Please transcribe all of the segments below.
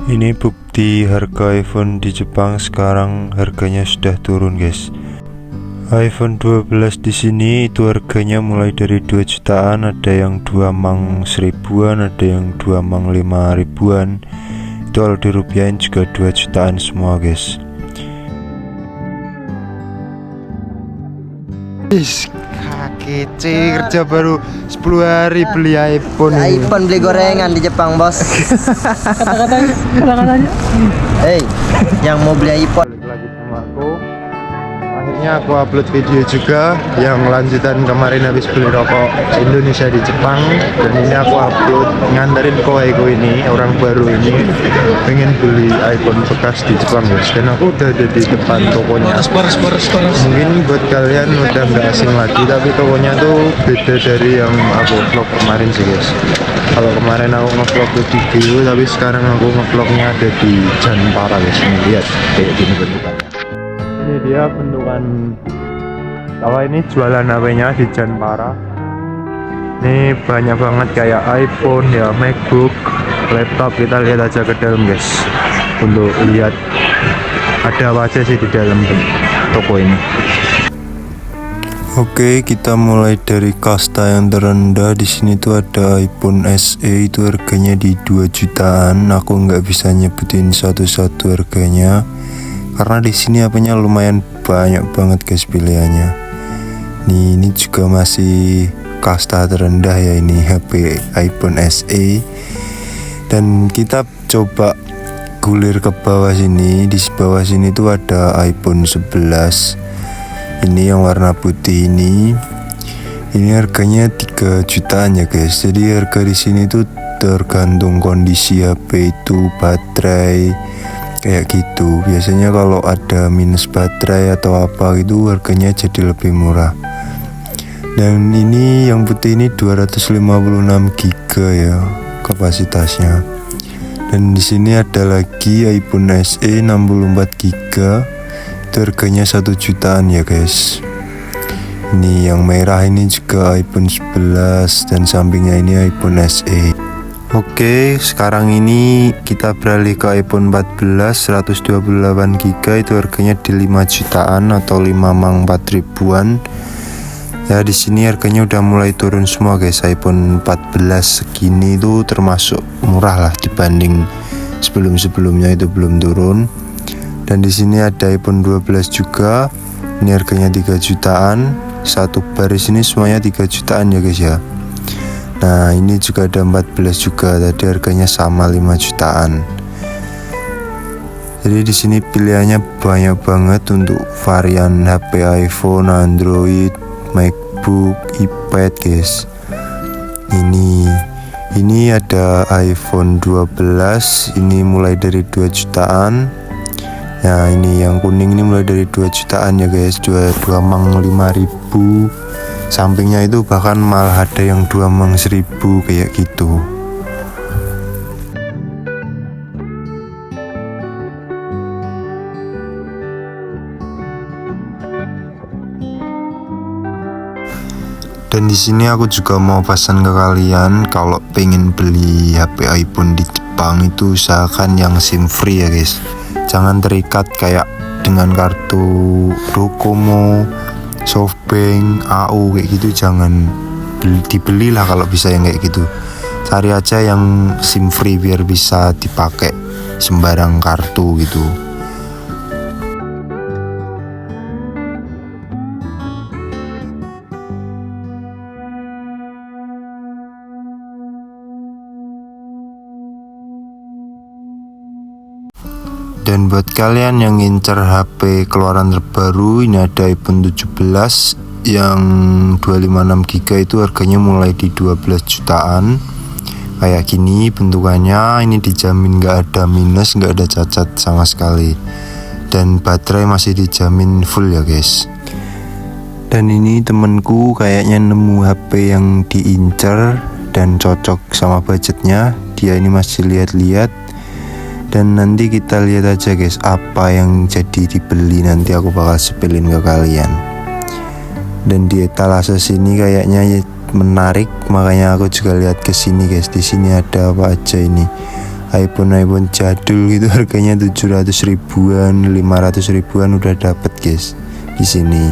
Ini bukti harga iPhone di Jepang sekarang harganya sudah turun, guys. iPhone 12 di sini itu harganya mulai dari 2 jutaan, ada yang 2 mang 1000-an, ada yang 2 mang 5 ribuan. Itu kalau dirupiahin juga 2 jutaan semua, guys. Kece kerja baru 10 hari beli iPhone. iPhone beli gorengan di Jepang, bos. Kata-katanya. Hei, yang mau beli iPhone. Balik lagi sama aku. Akhirnya aku upload video juga yang lanjutan kemarin habis beli rokok Indonesia di Jepang. Dan ini aku upload nganterin koeku ini, orang baru ini pengen beli iPhone bekas di Jepang, guys. Dan aku udah ada di depan tokonya. Mungkin buat kalian udah nggak asing lagi, tapi tokonya tuh beda dari yang aku vlog kemarin sih, guys. Kalau kemarin aku ngevlog di Gio, tapi sekarang aku ngevlognya ada di Janpara, guys. Ini lihat kayak gini bentukannya. Ini dia bentukan, kalau ini jualan HP-nya di Janpara. Ini banyak banget kayak iPhone ya, MacBook, laptop. Kita lihat aja ke dalam, guys, untuk lihat ada apa aja sih di dalam toko ini. Oke, kita mulai dari kasta yang terendah. Di sini tuh ada iPhone SE, itu harganya di 2 jutaan. Aku nggak bisa nyebutin satu-satu harganya karena di sini HP-nya lumayan banyak banget, guys, pilihannya. Ini juga masih kasta terendah ya, ini HP iPhone SE. Dan kita coba gulir ke bawah sini. Di bawah sini tuh ada iPhone 11. Ini yang warna putih ini. Ini harganya 3 jutaan ya, guys. Jadi harga di sini tuh tergantung kondisi HP itu, baterai kayak gitu. Biasanya kalau ada minus baterai atau apa gitu harganya jadi lebih murah. Dan ini yang putih ini 256 GB ya kapasitasnya. Dan di sini ada lagi iPhone SE 64 GB. Itu harganya 1 jutaan ya, guys. Ini yang merah ini juga iPhone 11 dan sampingnya ini iPhone SE. Oke, sekarang ini kita beralih ke iPhone 14 128 GB. Itu harganya di 5 jutaan atau 5 mang 4 ribuan. Ya, di sini harganya udah mulai turun semua, guys. iPhone 14 segini itu termasuk murah lah dibanding sebelum-sebelumnya, itu belum turun. Dan di sini ada iPhone 12 juga. Ini harganya 3 jutaan. Satu baris ini semuanya 3 jutaan ya, guys ya. Nah, ini juga ada 14 juga. Tadi harganya sama 5 jutaan. Jadi di sini pilihannya banyak banget untuk varian HP iPhone, Android, MacBook, iPad, guys. Ini ada iPhone 12. Ini mulai dari 2 jutaan. Nah, ini yang kuning ini mulai dari 2 jutaan ya, guys. 2 mang 5.000. Sampingnya itu bahkan malah ada yang 2 mang 1.000 kayak gitu. Dan di sini aku juga mau pesan ke kalian, kalau pengen beli HP iPhone di Jepang itu usahakan yang SIM free ya, guys. Jangan terikat kayak dengan kartu Docomo, Softbank, AU kayak gitu. Jangan dibelilah kalau bisa yang kayak gitu. Cari aja yang SIM free biar bisa dipakai sembarang kartu gitu. Dan buat kalian yang ngincer HP keluaran terbaru, ini ada iPhone 17 yang 256 GB. Itu harganya mulai di 12 jutaan. Kayak gini bentukannya. Ini dijamin gak ada minus, gak ada cacat sama sekali. Dan baterai masih dijamin full ya, guys. Dan ini temenku kayaknya nemu HP yang diincer dan cocok sama budgetnya. Dia ini masih lihat-lihat. Dan nanti kita lihat aja, guys, apa yang jadi dibeli. Nanti aku bakal sepilin ke kalian. Dan di etalase sini kayaknya menarik, makanya aku juga lihat ke sini, guys. Di sini ada apa aja ini? iPhone jadul gitu harganya 700 ribuan, 500 ribuan udah dapet guys di sini.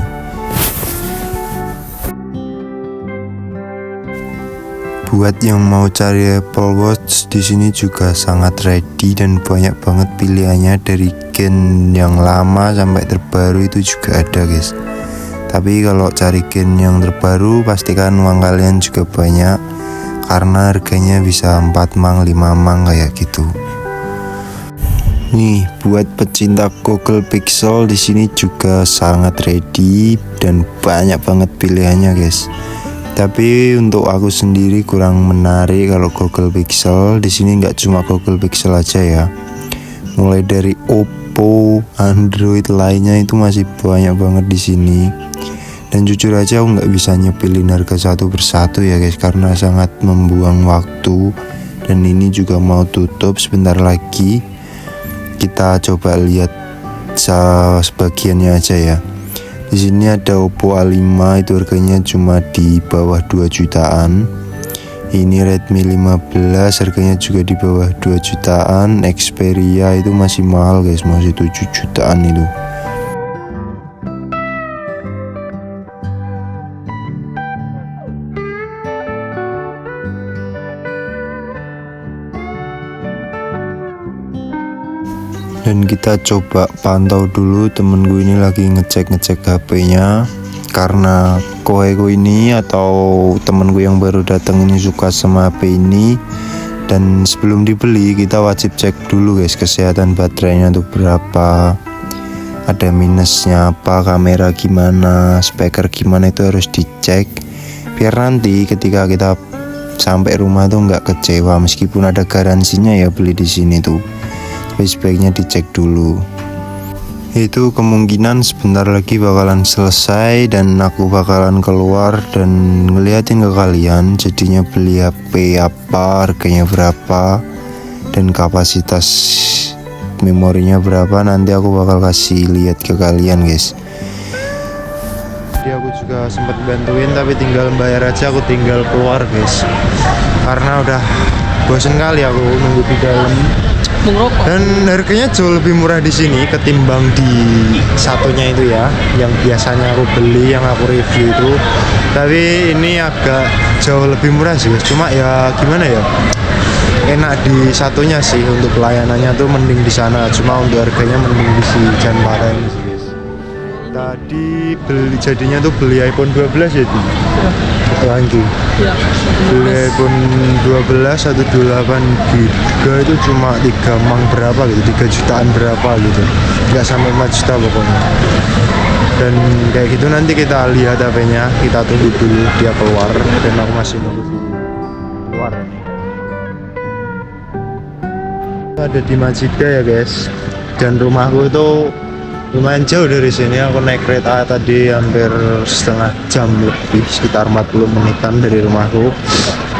Buat yang mau cari Apple Watch di sini juga sangat ready dan banyak banget pilihannya, dari gen yang lama sampai terbaru itu juga ada guys. Tapi kalau cari gen yang terbaru pastikan uang kalian juga banyak, karena harganya bisa 4 mang 5 mang kayak gitu. Nih buat pecinta Google Pixel di sini juga sangat ready dan banyak banget pilihannya guys. Tapi untuk aku sendiri kurang menarik kalau Google Pixel. Di sini nggak cuma Google Pixel aja ya, mulai dari Oppo, Android lainnya itu masih banyak banget di sini. Dan jujur aja aku nggak bisa nyepilin harga satu persatu ya guys, karena sangat membuang waktu. Dan ini juga mau tutup sebentar lagi. Kita coba lihat sebagiannya aja ya. Di sini ada Oppo A5, itu harganya cuma di bawah 2 jutaan. Ini Redmi 15 harganya juga di bawah 2 jutaan. Xperia itu masih mahal guys, masih 7 jutaan itu. Dan kita coba pantau dulu, temenku ini lagi ngecek HP-nya, karena koheko ini atau temenku yang baru datang ini suka sama HP ini. Dan sebelum dibeli kita wajib cek dulu guys kesehatan baterainya tuh berapa, ada minusnya apa, kamera gimana, speaker gimana, itu harus dicek biar nanti ketika kita sampai rumah tuh nggak kecewa. Meskipun ada garansinya ya beli di sini tuh, tapi sebaiknya dicek dulu. Itu kemungkinan sebentar lagi bakalan selesai dan aku bakalan keluar dan ngeliatin ke kalian jadinya beli HP apa, harganya berapa, dan kapasitas memorinya berapa. Nanti aku bakal kasih lihat ke kalian guys. Jadi aku juga sempat bantuin, tapi tinggal bayar aja, aku tinggal keluar guys, karena udah bosen kali aku nunggu di dalam. Dan harganya jauh lebih murah di sini ketimbang di satunya itu ya, yang biasanya aku beli, yang aku review itu. Tapi ini agak jauh lebih murah sih guys. Cuma ya gimana ya, enak di satunya sih, untuk pelayanannya tuh mending di sana. Cuma untuk harganya mending di si Janpara ini sih guys. Tadi beli jadinya tuh beli iPhone 12 ya tuh. Lagi beli iPhone 12 128 GB itu cuma 3 mang berapa gitu, 3 jutaan berapa gitu, nggak sampai 4 juta pokoknya. Dan kayak gitu nanti kita lihat HP-nya, kita tunggu dulu dia keluar, dan aku masih nunggu keluar. Ada di Majida ya guys, dan rumahku itu lumayan jauh dari sini. Aku naik kereta tadi hampir setengah jam lebih, sekitar 40 menitan dari rumahku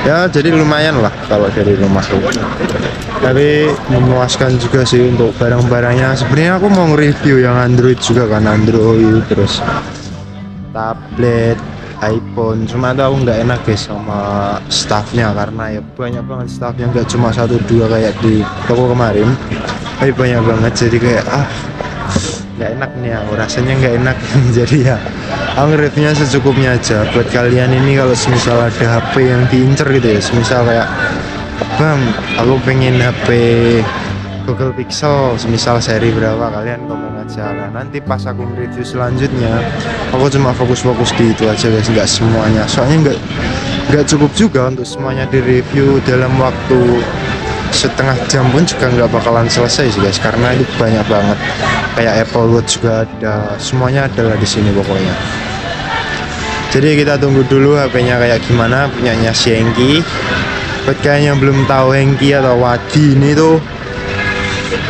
ya, jadi lumayan lah kalau dari rumahku. Tapi memuaskan juga sih untuk barang-barangnya. Sebenarnya aku mau nge-review yang Android juga kan, Android terus tablet, iPhone. Cuma tuh aku nggak enak guys sama staffnya, karena ya banyak banget staffnya, nggak cuma 1-2 kayak di toko kemarin, tapi banyak banget. Jadi kayak nggak enak nih aku, rasanya nggak enak. Jadi ya aku nge-reviewnya secukupnya aja. Buat kalian ini kalau semisal ada HP yang diincer gitu ya, semisal kayak bang aku pengen HP Google Pixel semisal seri berapa, kalian komen aja. Nah nanti pas aku review selanjutnya aku cuma fokus-fokus di itu aja guys, nggak semuanya, soalnya nggak cukup juga untuk semuanya di review dalam waktu setengah jam pun juga nggak bakalan selesai sih guys, karena itu banyak banget. Kayak Apple Watch juga ada, semuanya adalah di sini pokoknya. Jadi kita tunggu dulu HP-nya kayak gimana, punyanya si Hengki. Buat kalian yang belum tahu, Hengki atau Wadi ini tuh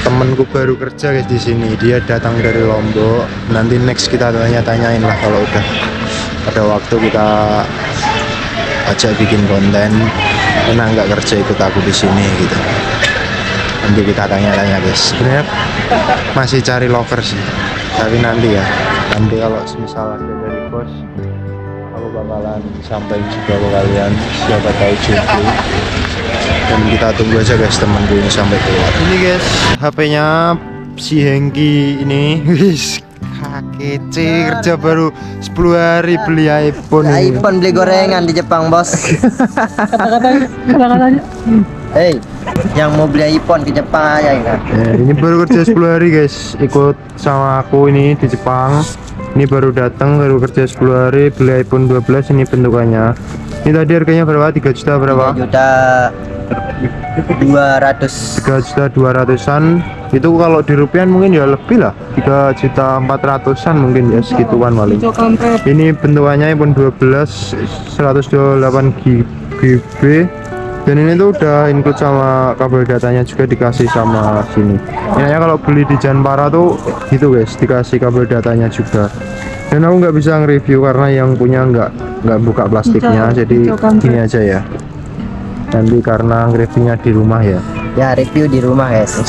temenku baru kerja guys di sini. Dia datang dari Lombok. Nanti next kita tanya-tanyain lah kalau udah ada waktu, kita ajak bikin konten. Enak nggak kerja ikut aku di sini gitu. Nanti kita tanya-tanya guys. Sebenarnya masih cari lover sih, tapi nanti ya, nanti kalau misal ada dari bos, aku bakalan sampaikan juga ke kalian, siapa tahu jodoh. Dan kita tunggu aja guys temanku ini sampai keluar. Ini guys HP-nya si Hengki ini. Wis kece kerja baru 10 hari beli iPhone ini. iPhone beli gorengan di Jepang bos. Kata-katanya. Hei, yang mau beli iPhone ke Jepang aja ya. Ini baru kerja 10 hari guys, ikut sama aku ini di Jepang. Ini baru datang, baru kerja 10 hari, beli iPhone 12 ini bentukannya. Ini tadi harganya berapa? 3 juta berapa? 3.200.000. 3.200.000-an. Itu kalau di rupiah mungkin ya lebih lah, 3.400.000-an mungkin ya, segituan paling. Ini bentukannya iPhone 12 128 GB. Dan ini tuh udah include sama kabel datanya juga, dikasih sama sini. Kayaknya kalau beli di Janpara tuh gitu guys, dikasih kabel datanya juga. Dan aku nggak bisa nge-review karena yang punya nggak buka plastiknya, jadi gini aja ya. Nanti karena nge-reviewnya di rumah ya. Ya review di rumah guys.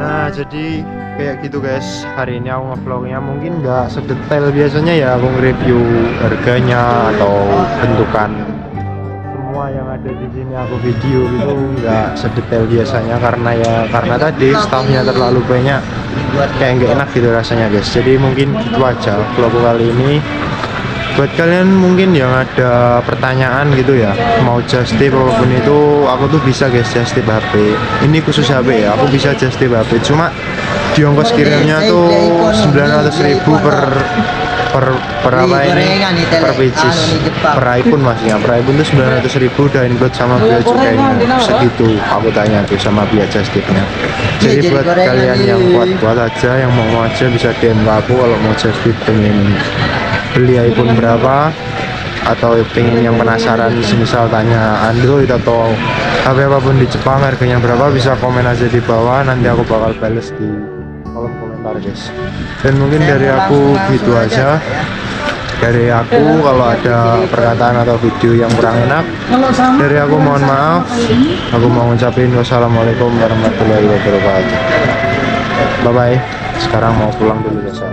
Nah jadi kayak gitu guys, hari ini aku nge-vlognya mungkin nggak sedetail biasanya ya, aku nge-review harganya atau bentukan semua yang ada di sini aku video gitu, nggak sedetail biasanya karena tadi staffnya terlalu banyak, kayak nggak enak gitu rasanya guys. Jadi mungkin itu aja vlog kali ini. Buat kalian mungkin yang ada pertanyaan gitu ya, mau just tip apapun itu, aku tuh bisa guys just tip HP. Ini khusus HP ya, aku bisa just tip HP. Cuma di ongkos kirimnya tuh 900.000 per apa ini, per pieces, per iPhone maksudnya. Per iPhone tuh 900.000 udah include sama biaya cukainya, segitu aku tanya tuh sama biaya just tipnya. Jadi buat kalian yang kuat aja, yang mau aja bisa DM ke aku kalau mau just tip pengen beli iPhone berapa, atau pengen yang penasaran misal tanya Android atau HP apapun di Jepang harganya berapa, bisa komen aja di bawah, nanti aku bakal bales di kolom komentar guys. Dan mungkin dari aku gitu aja. Dari aku kalau ada perkataan atau video yang kurang enak, dari aku mohon maaf. Aku mau ngucapin wassalamualaikum warahmatullahi wabarakatuh. Bye bye. Sekarang mau pulang dulu guys.